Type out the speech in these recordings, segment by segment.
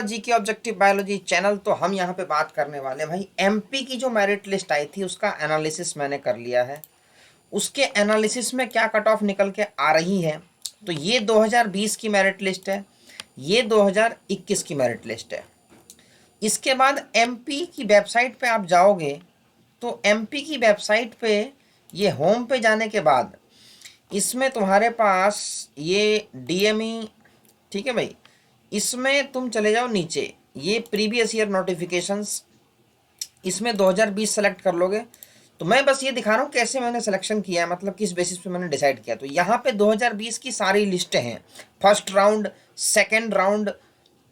जी के objective biology channel. तो हम यहाँ पे बात करने वाले भाई एमपी की जो मेरिट लिस्ट आई थी उसका एनालिसिस मैंने कर लिया है। उसके एनालिसिस में क्या कट ऑफ निकल के आ रही है। तो ये 2020 की मेरिट लिस्ट है, ये 2021 की मेरिट लिस्ट है। इसके बाद एमपी की वेबसाइट पे आप जाओगे तो एमपी की वेबसाइट पे ये होम पे जाने के बाद इसमें तुम्हारे पास ये डीएमई, ठीक है भाई, इसमें तुम चले जाओ नीचे, ये प्रीवियस ईयर नोटिफिकेशंस, इसमें 2020 सेलेक्ट कर लोगे। तो मैं बस ये दिखा रहा हूँ कैसे मैंने सिलेक्शन किया है, मतलब किस बेसिस पे मैंने डिसाइड किया। तो यहाँ पे 2020 की सारी लिस्टें हैं, first round, second round,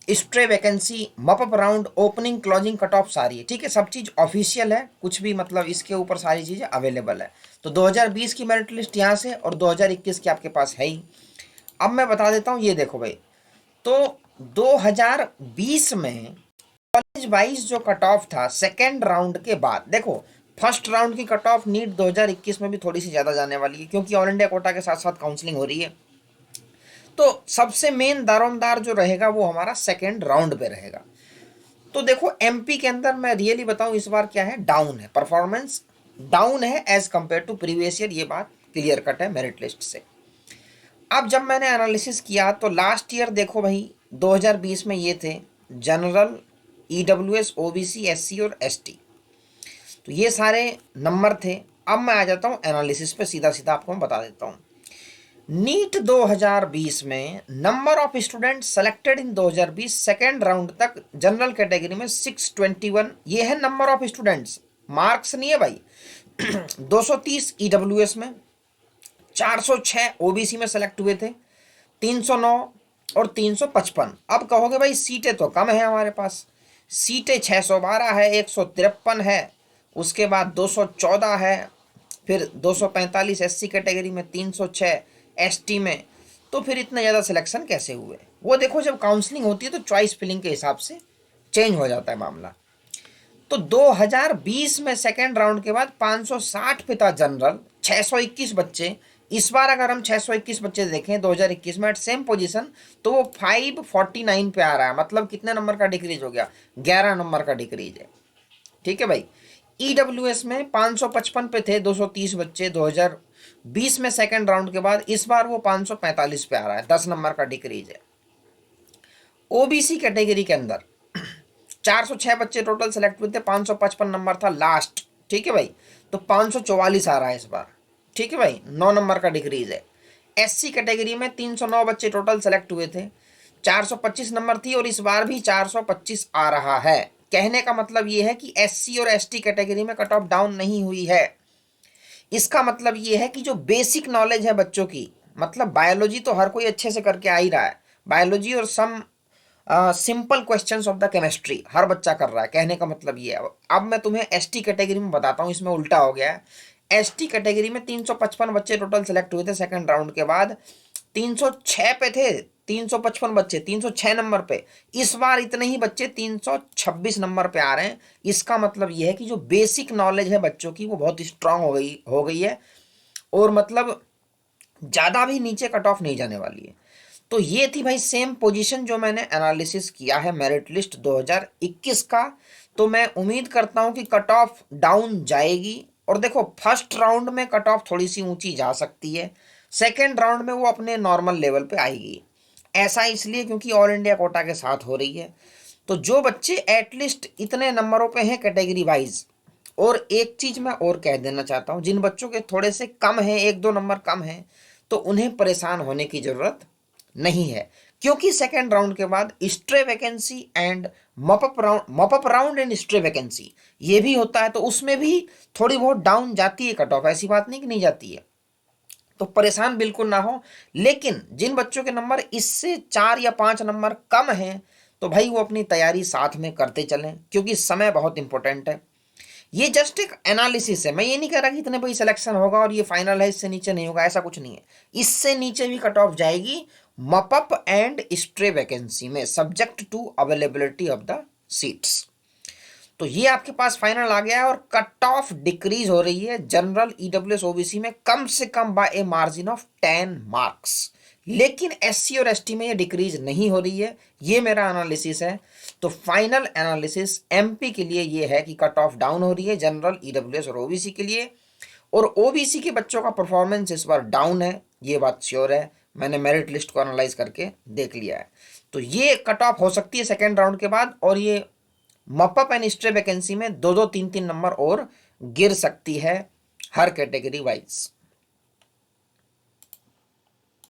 stray vacancy, mop up round, opening closing cut off सारी है, ठीक है। सब चीज़ ऑफिशियल है, कुछ भी मतलब इसके ऊपर सारी चीज़ें अवेलेबल है। तो 2020 की मेरिट लिस्ट यहाँ से और 2021 की आपके पास है ही। अब मैं बता देता हूँ, ये देखो भाई, तो 2020 में कॉलेज वाइज जो कट ऑफ था सेकेंड राउंड के बाद, देखो फर्स्ट राउंड की कट ऑफ नीट 2021 में भी थोड़ी सी ज़्यादा जाने वाली है क्योंकि ऑल इंडिया कोटा के साथ साथ काउंसलिंग हो रही है। तो सबसे मेन दारोमदार जो रहेगा वो हमारा सेकेंड राउंड पे रहेगा। तो देखो एमपी के अंदर मैं रियली बताऊं इस बार क्या है, डाउन है, परफॉर्मेंस डाउन है as compare to previous year, ये बात क्लियर कट है मेरिट लिस्ट से। अब जब मैंने एनालिसिस किया तो लास्ट ईयर देखो भाई 2020 में ये थे जनरल, ईडब्ल्यूएस, ओबीसी, एससी और एसटी, तो ये सारे नंबर थे। अब मैं आ जाता हूँ एनालिसिस पे, सीधा सीधा आपको मैं बता देता हूँ। नीट 2020 में number of student selected in 2020 second round तक जनरल कैटेगरी में 621, ये है नंबर ऑफ स्टूडेंट्स, मार्क्स नहीं है भाई। 230 ईडब्ल्यूएस में, 406 ओबीसी में सेलेक्ट हुए थे, 309 और 355। अब कहोगे भाई सीटें तो कम है हमारे पास, सीटें 612 है, 153 है, उसके बाद 214 है, फिर 245 एससी कैटेगरी में, 306 एसटी में। तो फिर इतने ज़्यादा सिलेक्शन कैसे हुए? वो देखो जब काउंसलिंग होती है तो चॉइस फिलिंग के हिसाब से चेंज हो जाता है मामला। तो 2020 में सेकेंड राउंड के बाद 560 पे था जनरल, 621 बच्चे। इस बार अगर हम 621 बच्चे देखें 2021 में एट सेम पोजीशन, तो वो 549 पे आ रहा है। मतलब कितने नंबर का डिक्रीज हो गया? 11 नंबर का डिक्रीज है, ठीक है भाई। ईडब्ल्यूएस में 555 पे थे 230 बच्चे 2020 में सेकेंड राउंड के बाद, इस बार वो 545 पे आ रहा है, 10 नंबर का डिक्रीज है। ओबीसी कैटेगरी के अंदर 406 बच्चे टोटल सेलेक्ट हुए थे, 555 नंबर था लास्ट, ठीक है भाई। तो 544 आ रहा है इस बार, ठीक है भाई, 9 नंबर का डिक्रीज है। एससी कैटेगरी में 309 बच्चे टोटल सेलेक्ट हुए थे, 425 नंबर थी और इस बार भी 425 आ रहा है। कहने का मतलब ये है कि एससी और एसटी कैटेगरी में कट ऑफ डाउन नहीं हुई है। इसका मतलब ये है कि जो बेसिक नॉलेज है बच्चों की, मतलब बायोलॉजी तो हर कोई अच्छे से करके आ ही रहा है, बायोलॉजी और some simple questions of the chemistry हर बच्चा कर रहा है। कहने का मतलब ये है। अब मैं तुम्हें एसटी कैटेगरी में बताता हूँ, इसमें उल्टा हो गया है। एसटी कैटेगरी में 355 बच्चे टोटल सेलेक्ट हुए थे सेकंड राउंड के बाद, 306 पे थे, 355 बच्चे 306 नंबर पे। इस बार इतने ही बच्चे 326 नंबर पे आ रहे हैं। इसका मतलब ये है कि जो बेसिक नॉलेज है बच्चों की वो बहुत स्ट्रांग हो गई है, और मतलब ज़्यादा भी नीचे कट ऑफ नहीं जाने वाली है। तो ये थी भाई सेम पोजीशन जो मैंने एनालिसिस किया है मेरिट लिस्ट 2021 का। तो मैं उम्मीद करता हूँ कि कट ऑफ डाउन जाएगी। और देखो फर्स्ट राउंड में कट ऑफ थोड़ी सी ऊंची जा सकती है, सेकेंड राउंड में वो अपने नॉर्मल लेवल पे आएगी। ऐसा इसलिए क्योंकि ऑल इंडिया कोटा के साथ हो रही है। तो जो बच्चे एटलीस्ट इतने नंबरों पे हैं कैटेगरी वाइज, और एक चीज़ मैं और कह देना चाहता हूँ, जिन बच्चों के थोड़े से कम हैं, 1-2 नंबर कम हैं, तो उन्हें परेशान होने की ज़रूरत नहीं है। क्योंकि सेकेंड राउंड के बाद stray vacancy and mop up round and stray vacancy ये भी होता है, तो उसमें भी थोड़ी बहुत डाउन जाती है कट ऑफ, ऐसी बात नहीं कि नहीं जाती है। तो परेशान बिल्कुल ना हो। लेकिन जिन बच्चों के नंबर इससे 4 या 5 नंबर कम हैं, तो भाई वो अपनी तैयारी साथ में करते चलें, क्योंकि समय बहुत इंपॉर्टेंट है। ये जस्ट एक एनालिसिस है, मैं ये नहीं कह रहा कि इतने भाई सिलेक्शन होगा और ये फाइनल है, इससे नीचे नहीं होगा, ऐसा कुछ नहीं है। इससे नीचे भी कट ऑफ जाएगी मपअप एंड स्ट्रे वैकेंसी में, subject to availability of the seats. तो ये आपके पास फाइनल आ गया है, और कट ऑफ डिक्रीज हो रही है जनरल, ईडब्ल्यूएस, ओबीसी में कम से come by a margin of 10 marks. लेकिन एससी और एसटी में ये डिक्रीज नहीं हो रही है। ये मेरा एनालिसिस है। तो फाइनल एनालिसिस एमपी के लिए ये है कि कट ऑफ डाउन हो रही है जनरल, ईडब्ल्यूएस और ओबीसी के लिए, और ओबीसी के बच्चों का परफॉर्मेंस इस बार डाउन है, ये बात श्योर है। मैंने मेरिट लिस्ट को एनालाइज करके देख लिया है। तो ये कट ऑफ हो सकती है सेकेंड राउंड के बाद, और ये मपअप एंड स्टे वैकेंसी में 2-2 3-3 नंबर और गिर सकती है हर कैटेगरी वाइज।